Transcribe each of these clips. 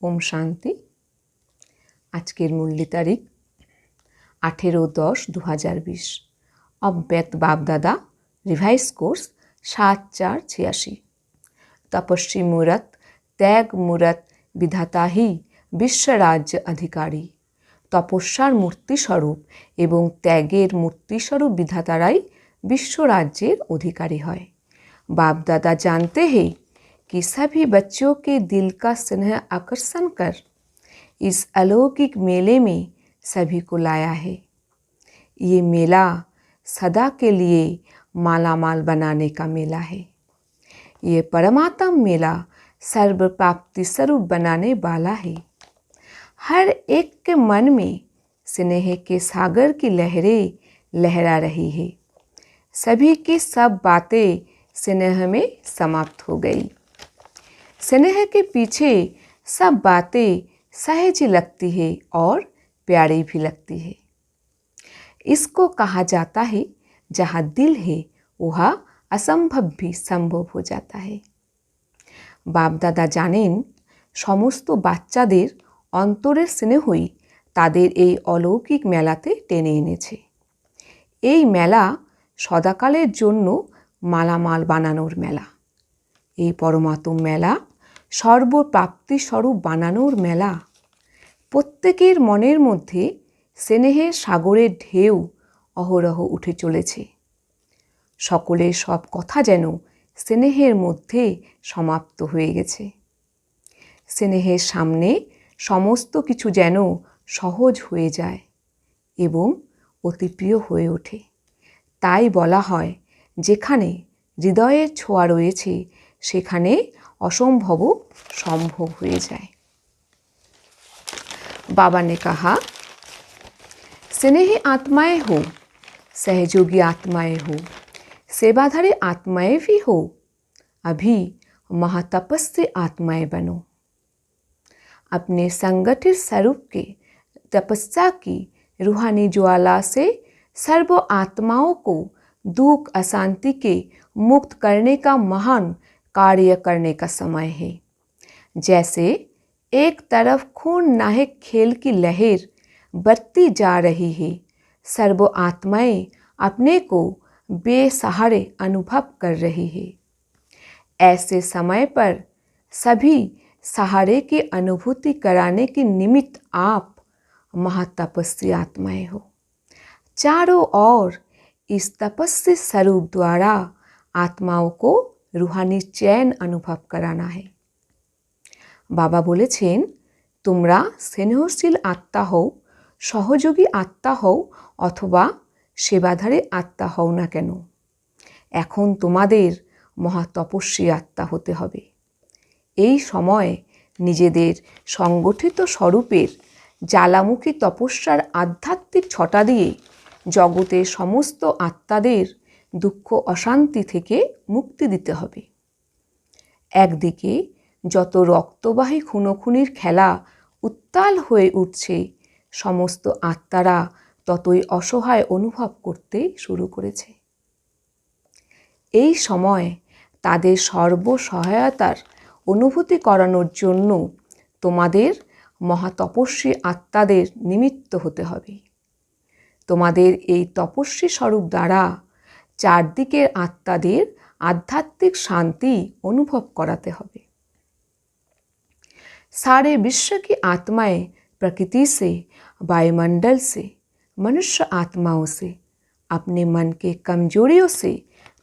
ओम शांति। आजकेर मूल्य तारीख 18-10-2020। अव्यक्त बाप दादा रिवाइज कोर्स 7486। तपस्वी मूर्त त्याग मूर्त विधाता ही विश्व राज्य अधिकारी। तपस्यार मूर्ति स्वरूप एवं त्यागेर मूर्ति स्वरूप विधाताराई विश्व राज्येर अधिकारी है। बाप दादा जानते हैं कि सभी बच्चों के दिल का स्नेह आकर्षण कर इस अलौकिक मेले में सभी को लाया है। ये मेला सदा के लिए मालामाल बनाने का मेला है। ये परमात्म मेला सर्व प्राप्ति स्वरूप बनाने वाला है। हर एक के मन में स्नेह के सागर की लहरें लहरा रही है। सभी की सब बातें स्नेह में समाप्त हो गई। स्नेह के पीछे सब बातें सहज लगती है और प्यारी भी लगती है। इसको कहा जाता है जहाँ दिल है वहाँ असंभव भी संभव हो जाता है। बाप दादा जानेन समस्त बाच्चादेर অন্তরের স্নেহই তাদের এই অলৌকিক মেলাতে টেনে এনেছে। এই মেলা সদাকালের জন্য মালামাল বানানোর মেলা। এই পরমাত্ম মেলা সর্বপ্রাপ্তি স্বরূপ বানানোর মেলা। প্রত্যেকের মনের মধ্যে স্নেহের সাগরের ঢেউ অহরহ উঠে চলেছে। সকলের সব কথা যেন স্নেহের মধ্যে সমাপ্ত হয়ে গেছে। স্নেহের সামনে সমস্ত কিছু যেন সহজ হয়ে যায় এবং অতি প্রিয় হয়ে ওঠে। তাই বলা হয় যেখানে হৃদয়ের ছোঁয়া রয়েছে সেখানে असंभव संभव हो जाए। बाबा ने कहा स्नेही आत्माएं हो, सहयोगी आत्माएं हो, सेवाधारी आत्माएं भी हो, अभी महातपस्वी आत्माएं बनो। अपने संगठित स्वरूप के तपस्या की रूहानी ज्वाला से सर्व आत्माओं को दुख अशांति के मुक्त करने का महान कार्य करने का समय है। जैसे एक तरफ खून नाहक खेल की लहर बढ़ती जा रही है, सर्व आत्माएं अपने को बेसहारे अनुभव कर रही है। ऐसे समय पर सभी सहारे की अनुभूति कराने के निमित्त आप महातपस्वी आत्माएं हो। चारों ओर इस तपस्वी स्वरूप द्वारा आत्माओं को रूहानी चैन अनुभव कराना है। बाबा बोलेছেন তোমরা স্নেহশীল আত্মা হও, সহযোগী আত্মা হও অথবা সেবাধারী আত্মা হও না কেন, এখন তোমাদের মহাতপস্বী আত্মা হতে হবে। এই সময় নিজেদের সংগঠিত স্বরূপের জ্বালামুখী তপস্যার আধ্যাত্মিক ছটা দিয়ে জগতের সমস্ত আত্মাদের দুঃখ অশান্তি থেকে মুক্তি দিতে হবে। একদিকে যত রক্তবাহী খুনোখুনির খেলা উত্তাল হয়ে উঠছে, সমস্ত আত্মারা ততই অসহায় অনুভব করতে শুরু করেছে। এই সময় তাদের সর্বসহায়তার অনুভূতি করানোর জন্য তোমাদের মহাতপস্বী আত্মাদের নিমিত্ত হতে হবে। তোমাদের এই তপস্বী স্বরূপ দ্বারা চারদিকের আত্মাদের आध्यात्मिक शांति अनुभव कराते হবে। सारे विश्व की आत्माएं प्रकृति से, वायुमंडल से, मनुष्य आत्माओं से, अपने मन के कमजोरियों से,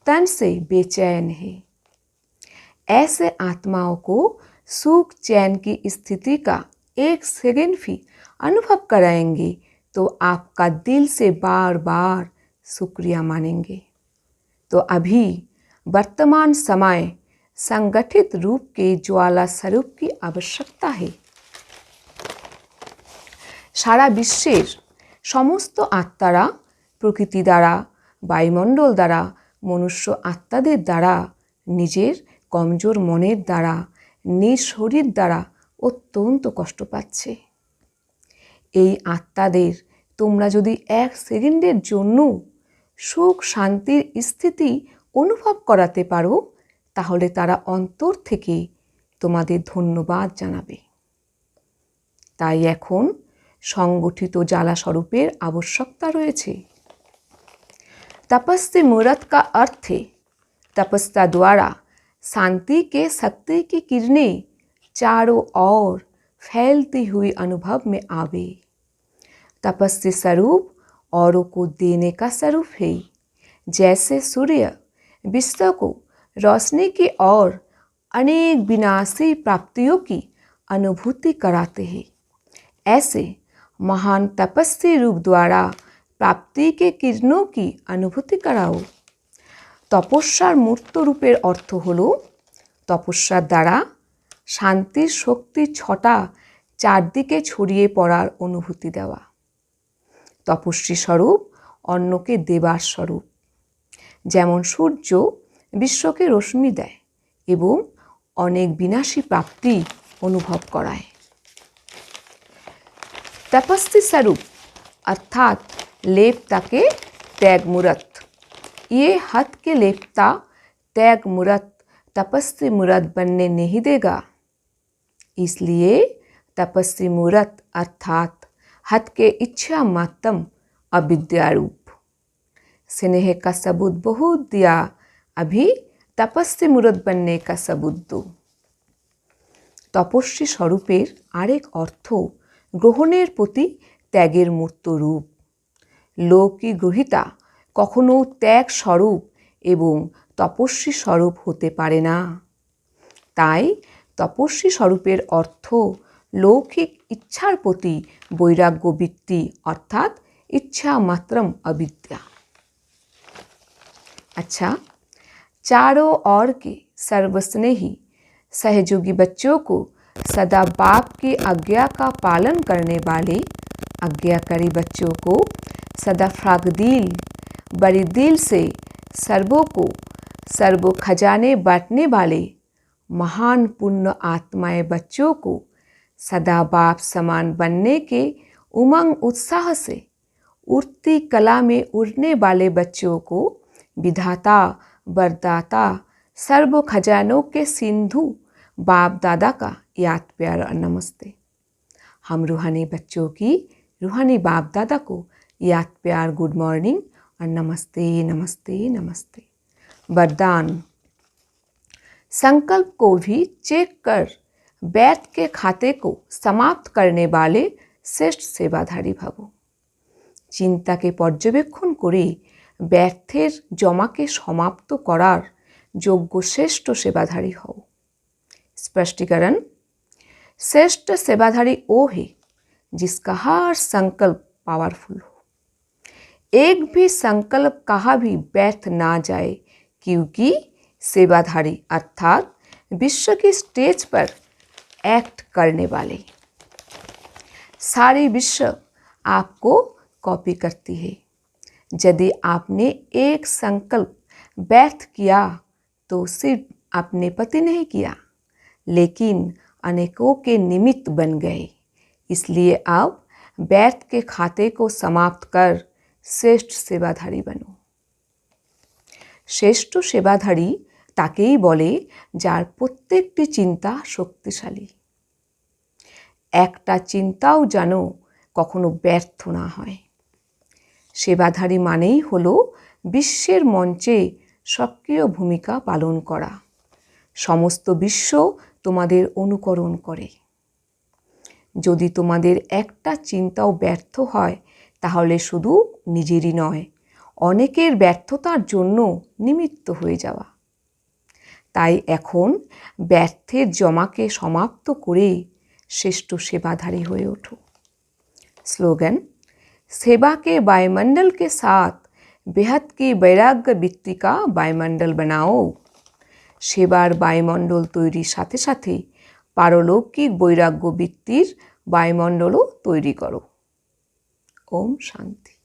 तन से बेचैन है। ऐसे आत्माओं को सुख चैन की स्थिति का एक सेकंड भी अनुभव कराएंगे तो आपका दिल से बार बार शुक्रिया मानेंगे। तो अभी वर्तमान समय संगठित रूप के ज्वाला स्वरूप की आवश्यकता है। सारा विश्वेर समस्त आत्मारा प्रकृति द्वारा, वायुमंडल द्वारा, मनुष्य आत्मादेर द्वारा, निजेर कमजोर मनेर द्वारा, निज शरीर द्वारा अत्यंत कष्ट पाচ্ছে। এই আত্মাদের তোমরা যদি এক সেকেন্ডের জন্য সুখ শান্তির স্থিতি অনুভব করাতে পারো তাহলে তারা অন্তর থেকে তোমাদের ধন্যবাদ জানাবে। তাই এখন সংগঠিত জ্বালা স্বরূপের আবশ্যকতা রয়েছে। तपस्वी मूर्त का अर्थ है तपस्या द्वारा शांति के शक्ति की किरणें चारों ओर फैलती हुई अनुभव में आवे। तपस्वी स्वरूप औरों को देने का स्वरूप है। जैसे सूर्य विश्व को रोशनी की ओर अनेक विनाशी प्राप्तियों की अनुभूति कराते हैं, ऐसे महान तपस्वी रूप द्वारा प्राप्ति के किरणों की अनुभूति कराओ। तपस्यार मूर्त रूपेर अर्थ हलो तपस्यार द्वारा शांतिर शक्ति छटा चारदिके छड़िए पड़ार अनुभूति देवा। तपस्वी स्वरूप अन्यके देवार स्वरूप। जेमन सूर्य विश्वके रोशनी देय एवं अनेक विनाशी प्राप्ति अनुभव कराय। तपस्वी स्वरूप अर्थात लेपता के त्याग मूर्त। ये हथ के लेपता त्याग मूर्त तपस्वी मूर्त बनने नहीं देगा। इसलिए तपस्वी मूर्त अर्थात हथ के इच्छा मात्रम अविद्या रूप। स्नेह का सबूत बहुत दिया, अभी तपस्वी मूर्त बनने का सबूत दो। तपस्वी स्वरूपेर आरेक अर्थ ग्रहणेर प्रति त्यागेर मूर्त रूप। लौकिक ग्रहिता कखनो त्याग स्वरूप एवं तपस्वी स्वरूप होते पारे ना। ताई तपस्वी स्वरूपेर अर्थ लौकिक इच्छार प्रति वैराग्य वृत्ति अर्थात इच्छा मात्रम अविद्या। अच्छा, चारों ओर के सर्वस्नेही सहयोगी बच्चों को सदा बाप की आज्ञा का पालन करने वाले आज्ञाकारी बच्चों को सदा फ्रागदिल बड़ी दिल से सर्वों को सर्व खजाने बांटने वाले महान पुण्य आत्माएं बच्चों को सदा बाप समान बनने के उमंग उत्साह से उड़ती कला में उड़ने वाले बच्चों को विधाता वरदाता सर्व खजानों के सिंधु बाप दादा का याद प्यार और नमस्ते। हम रूहानी बच्चों की रूहानी बाप दादा को याद प्यार गुड मॉर्निंग और नमस्ते नमस्ते नमस्ते। वरदान, संकल्प को भी चेक कर बैत के खाते को समाप्त करने वाले श्रेष्ठ सेवाधारी भवो। चिंता के पर्यवेक्षण करे ব্যর্থের জমাকে সমাপ্ত করার যোগ্য শ্রেষ্ঠ सेवाधारी हो। स्पष्टीकरण, श्रेष्ठ सेवाधारी वो है जिसका हर संकल्प पावरफुल हो, एक भी संकल्प कहा भी व्यर्थ ना जाए, क्योंकि सेवाधारी अर्थात विश्व की स्टेज पर एक्ट करने वाले सारी विश्व आपको कॉपी करती है। यदि आपने एक संकल्प व्यर्थ किया तो सिर्फ अपने पति नहीं किया, लेकिन अनेकों के निमित्त बन गए। इसलिए अब व्यर्थ के खाते को समाप्त कर श्रेष्ठ सेवाधारी बनो। श्रेष्ठ सेवाधारी ताकेई बोले जार प्रत्येकटी चिंता शक्तिशाली। एकटा चिंताओ जानो कखनो व्यर्थ ना हय। सेवाधारी मानेई हलो विश्वेर मंचे सक्रिय भूमिका पालन करा। समस्त विश्व तुम्हादेर अनुकरण करे। यदि तुम्हादेर एकटा चिंताओ व्यर्थ हय ताहले शुधु निजेरই नय, अनेकेर व्यर्थतार जन्य निमित्त हये जावा। ताई एखन व्यर्थेर जमाके समाप्त करे श्रेष्ठ सेवाधारी हये ओठो। स्लोगन, सेवा के वायुमंडल के साथ बेहद की वैराग्य वृत्ति का वायुमंडल बनाओ। सेवार वायुमंडल तैरिर साथे साथे पारलौकिक वैराग्य वृत्तिर वायुमंडलও तैरी करो। ओम शांति।